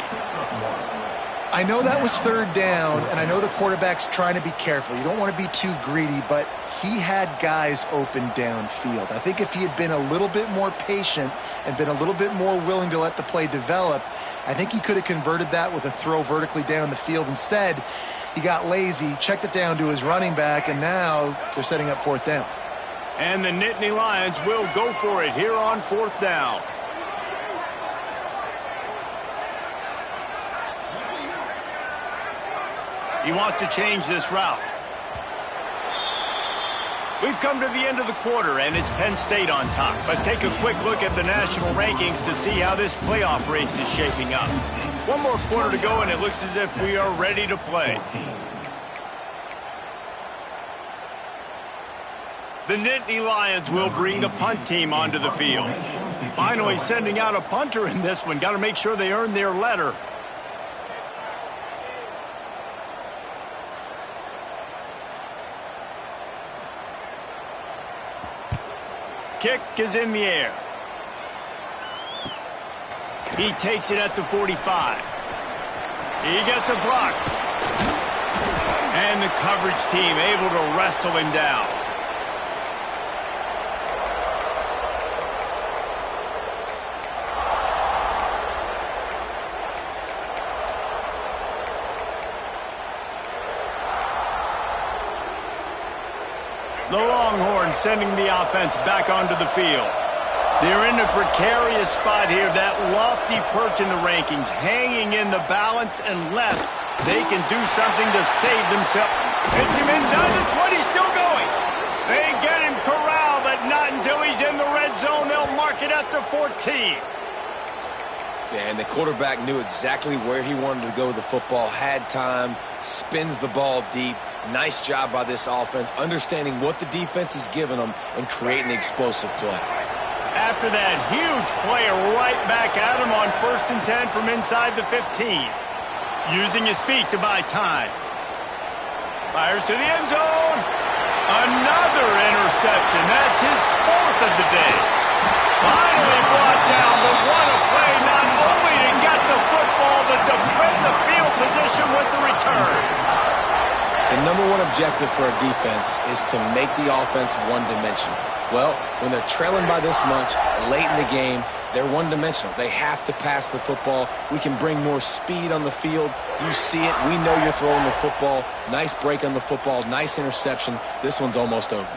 I know that was 3rd down, and I know the quarterback's trying to be careful. You don't want to be too greedy, but he had guys open downfield. I think if he had been a little bit more patient and been a little bit more willing to let the play develop, I think he could have converted that with a throw vertically down the field. Instead, he got lazy, checked it down to his running back, and now they're setting up 4th down. And the Nittany Lions will go for it here on 4th down. He wants to change this route. We've come to the end of the quarter, and it's Penn State on top. Let's take a quick look at the national rankings to see how this playoff race is shaping up. One more quarter to go, and it looks as if we are ready to play. The Nittany Lions will bring the punt team onto the field. Finally sending out a punter in this one. Got to make sure they earn their letter. Kick is in the air. He takes it at the 45. He gets a block. And the coverage team able to wrestle him down. The Longhorns sending the offense back onto the field. They're in a precarious spot here, that lofty perch in the rankings, hanging in the balance unless they can do something to save themselves. Hits him inside the 20, still going. They get him corralled, but not until he's in the red zone. They'll mark it at the 14. Yeah, and the quarterback knew exactly where he wanted to go with the football, had time, spins the ball deep. Nice job by this offense, understanding what the defense is giving them and creating explosive play. After that huge play, right back at him on 1st and 10 from inside the 15. Using his feet to buy time. Fires to the end zone. Another interception. That's his 4th of the day. Finally brought down, but what a play, not only to get the football, but to win the field position with the return. The #1 objective for a defense is to make the offense one-dimensional. Well, when they're trailing by this much late in the game, they're one-dimensional. They have to pass the football. We can bring more speed on the field. You see it. We know you're throwing the football. Nice break on the football. Nice interception. This one's almost over.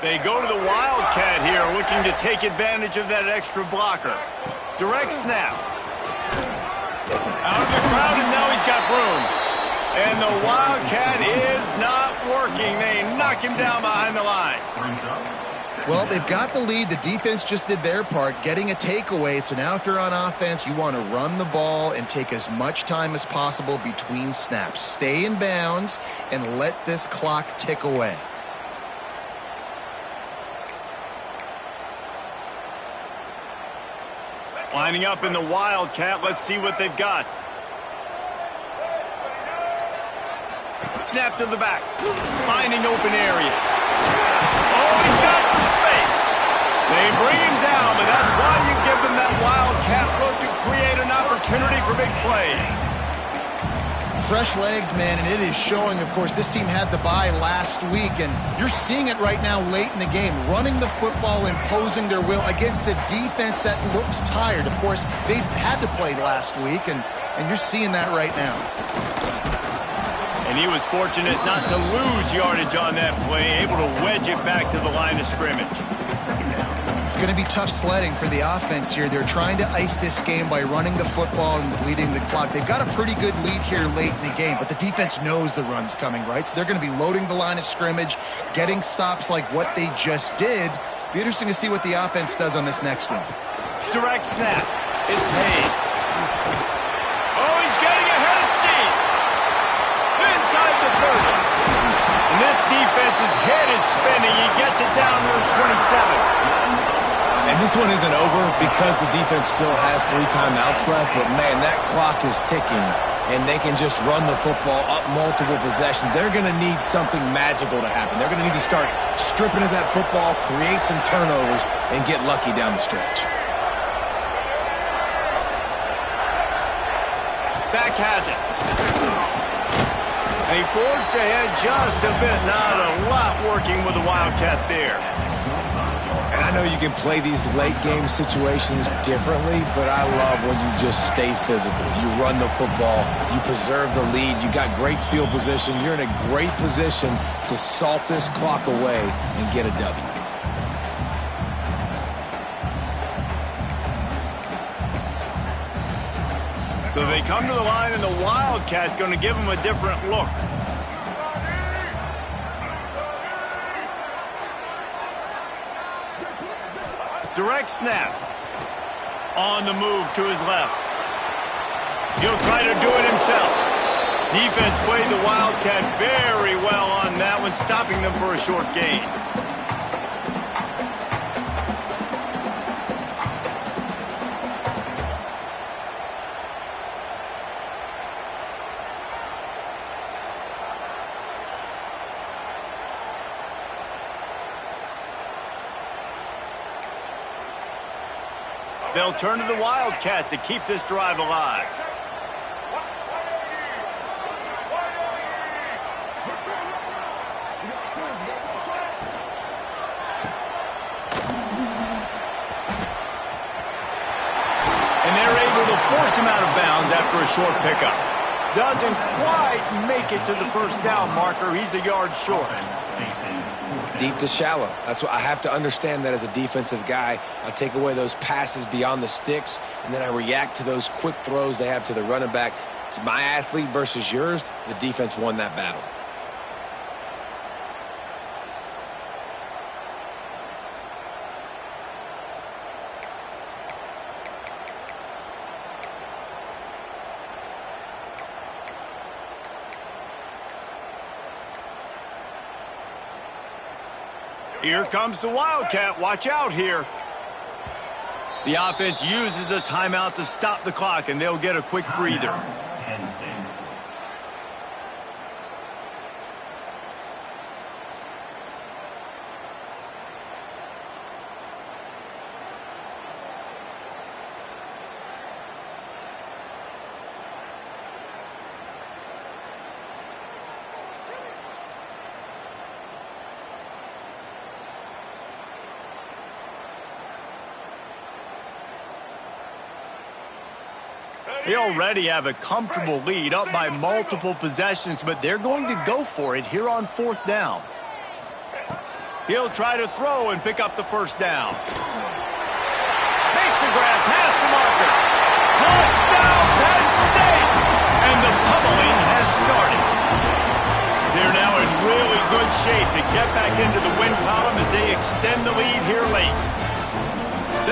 They go to the Wildcat here, looking to take advantage of that extra blocker. Direct snap. Out of the crowd, and now he's got room. And the Wildcat is not working. They knock him down behind the line. Well, they've got the lead. The defense just did their part, getting a takeaway. So now if you're on offense, you want to run the ball and take as much time as possible between snaps. Stay in bounds and let this clock tick away. Lining up in the Wildcat. Let's see what they've got. Snap to the back. Finding open areas. Oh, he's got some space. They bring him down, but that's why you give them that Wildcat look to create an opportunity for big plays. Fresh legs, man, and it is showing. Of course, this team had the bye last week, and you're seeing it right now late in the game. Running the football, imposing their will against the defense that looks tired. Of course, they had to play last week, and you're seeing that right now. And he was fortunate not to lose yardage on that play, able to wedge it back to the line of scrimmage. It's going to be tough sledding for the offense here. They're trying to ice this game by running the football and bleeding the clock. They've got a pretty good lead here late in the game, but the defense knows the run's coming, right? So they're going to be loading the line of scrimmage, getting stops like what they just did. Be interesting to see what the offense does on this next one. Direct snap. It's Hayes. Oh, he's getting ahead of steam. Inside the 30. And this defense's head is spinning. He gets it down to the 27. And this one isn't over because the defense still has 3 timeouts left, but man, that clock is ticking, and they can just run the football up multiple possessions. They're going to need something magical to happen. They're going to need to start stripping at that football, create some turnovers, and get lucky down the stretch. Back has it. And he forged ahead just a bit. Not a lot working with the Wildcat there. And I know you can play these late-game situations differently, but I love when you just stay physical. You run the football. You preserve the lead. You got great field position. You're in a great position to salt this clock away and get a W. So they come to the line, and the Wildcat going to give them a different look. Direct snap. On the move to his left. He'll try to do it himself. Defense played the Wildcat very well on that one, stopping them for a short gain. They'll turn to the Wildcat to keep this drive alive. And they're able to force him out of bounds after a short pickup. Doesn't quite make it to the first down marker. He's a yard short. Deep to shallow. That's what I have to understand that as a defensive guy. I take away those passes beyond the sticks, and then I react to those quick throws they have to the running back. It's my athlete versus yours. The defense won that battle. Here comes the Wildcat. Watch out here. The offense uses a timeout to stop the clock, and they'll get a quick breather. They already have a comfortable lead, up by multiple possessions, but they're going to go for it here on 4th down. He'll try to throw and pick up the first down. Makes the grab past the marker. Touchdown, Penn State! And the pummeling has started. They're now in really good shape to get back into the win column as they extend the lead here late.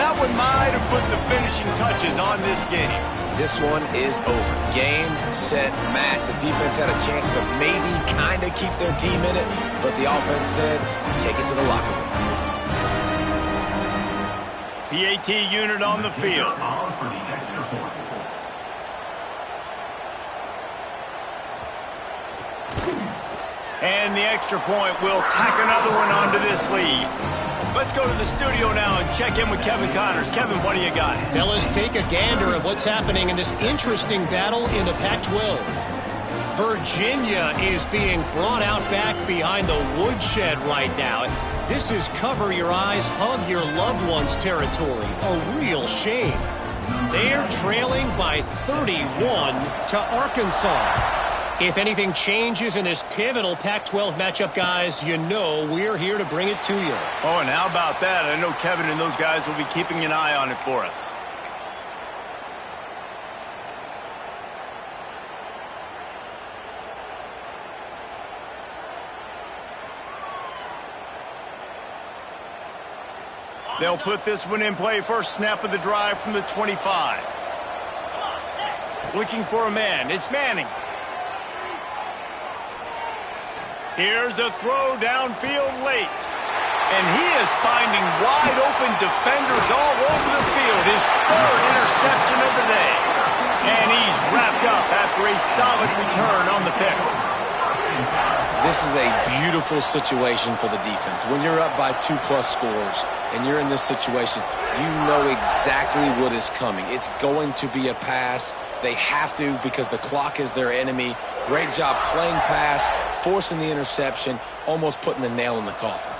That one might have put the finishing touches on this game. This one is over. Game, set, match. The defense had a chance to maybe kind of keep their team in it, but the offense said, take it to the locker room. PAT unit on the field. And the extra point will tack another one onto this lead. Let's go to the studio now and check in with Kevin Connors. Kevin, what do you got? Fellas, take a gander at what's happening in this interesting battle in the Pac-12. Virginia is being brought out back behind the woodshed right now. This is cover your eyes, hug your loved ones territory. A real shame. They're trailing by 31 to Arkansas. If anything changes in this pivotal Pac-12 matchup, guys, you know we're here to bring it to you. Oh, and how about that? I know Kevin and those guys will be keeping an eye on it for us. They'll put this one in play. First snap of the drive from the 25. Looking for a man. It's Manning. Here's a throw downfield late. And he is finding wide open defenders all over the field. His third interception of the day. And he's wrapped up after a solid return on the pick. This is a beautiful situation for the defense. When you're up by 2+ scores and you're in this situation, you know exactly what is coming. It's going to be a pass. They have to because the clock is their enemy. Great job playing pass, forcing the interception, almost putting the nail in the coffin.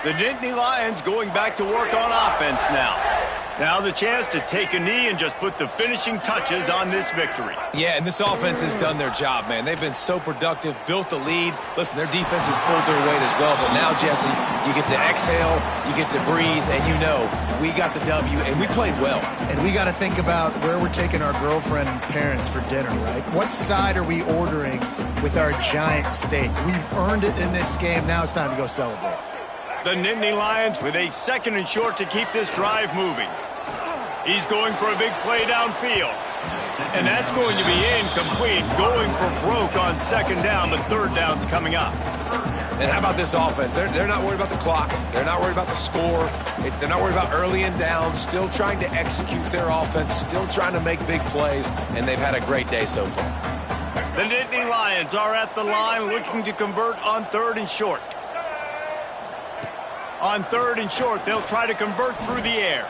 The Nittany Lions going back to work on offense now. Now the chance to take a knee and just put the finishing touches on this victory. Yeah, and this offense has done their job, man. They've been so productive, built the lead. Listen, their defense has pulled their weight as well. But now, Jesse, you get to exhale, you get to breathe, and you know we got the W, and we played well. And we got to think about where we're taking our girlfriend and parents for dinner, right? What side are we ordering with our giant steak? We've earned it in this game. Now it's time to go celebrate. The Nittany Lions with a 2nd and short to keep this drive moving. He's going for a big play downfield. And that's going to be incomplete. Going for broke on 2nd down, but 3rd down's coming up. And how about this offense? They're not worried about the clock. They're not worried about the score. They're not worried about early and down. Still trying to execute their offense. Still trying to make big plays. And they've had a great day so far. The Nittany Lions are at the line looking to convert on 3rd and short. On 3rd and short, they'll try to convert through the air.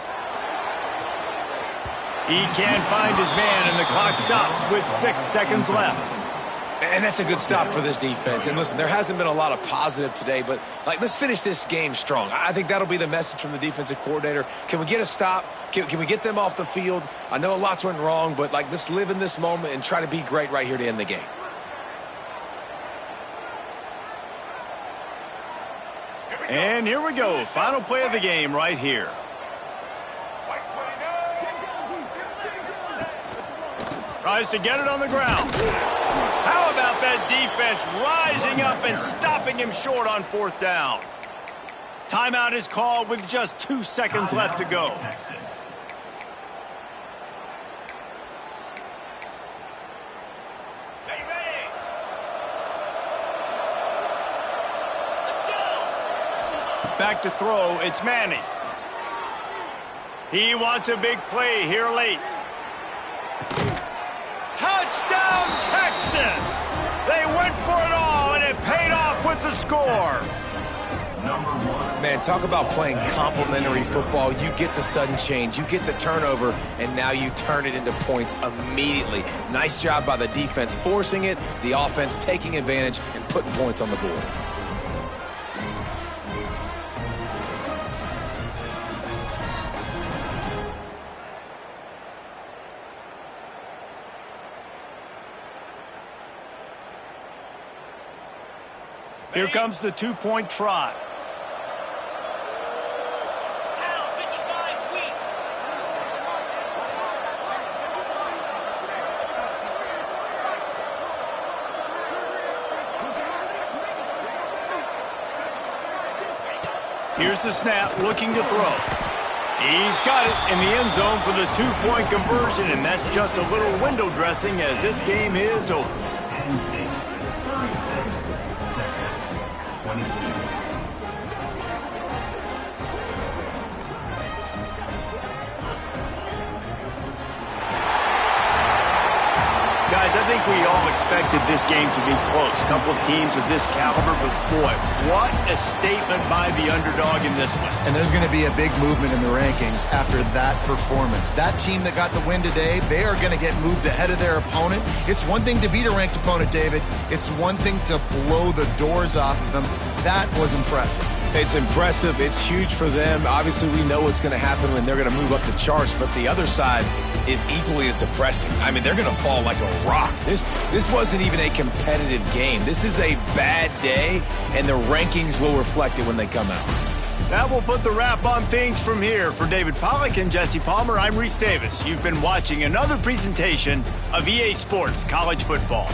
He can't find his man, and the clock stops with 6 seconds left. And that's a good stop for this defense. And listen, there hasn't been a lot of positive today, but let's finish this game strong. I think that'll be the message from the defensive coordinator. Can we get a stop? Can we get them off the field? I know lots went wrong, but let's live in this moment and try to be great right here to end the game. And here we go. Final play of the game right here. Tries to get it on the ground. How about that defense rising up and stopping him short on 4th down? Timeout is called with just 2 seconds left to go. Back to throw, it's Manning. He wants a big play here late. Touchdown, Texas! They went for it all, and it paid off with the score. Man, talk about playing complementary football. You get the sudden change, you get the turnover, and now you turn it into points immediately. Nice job by the defense forcing it, the offense taking advantage and putting points on the board. Here comes the 2-point try. Here's the snap, looking to throw. He's got it in the end zone for the 2-point conversion, and that's just a little window dressing as this game is over. Guys, I think we all expect expected this game to be close. A couple of teams of this caliber, but boy, what a statement by the underdog in this one. And there's going to be a big movement in the rankings after that performance. That team that got the win today, they are going to get moved ahead of their opponent. It's one thing to beat a ranked opponent, David. It's one thing to blow the doors off of them. That was impressive. It's impressive. It's huge for them. Obviously, we know what's going to happen when they're going to move up the charts, but the other side is equally as depressing. I mean, they're going to fall like a rock. This wasn't even a competitive game. This is a bad day, and the rankings will reflect it when they come out. That will put the wrap on things from here. For David Pollack and Jesse Palmer, I'm Reese Davis. You've been watching another presentation of EA Sports College Football.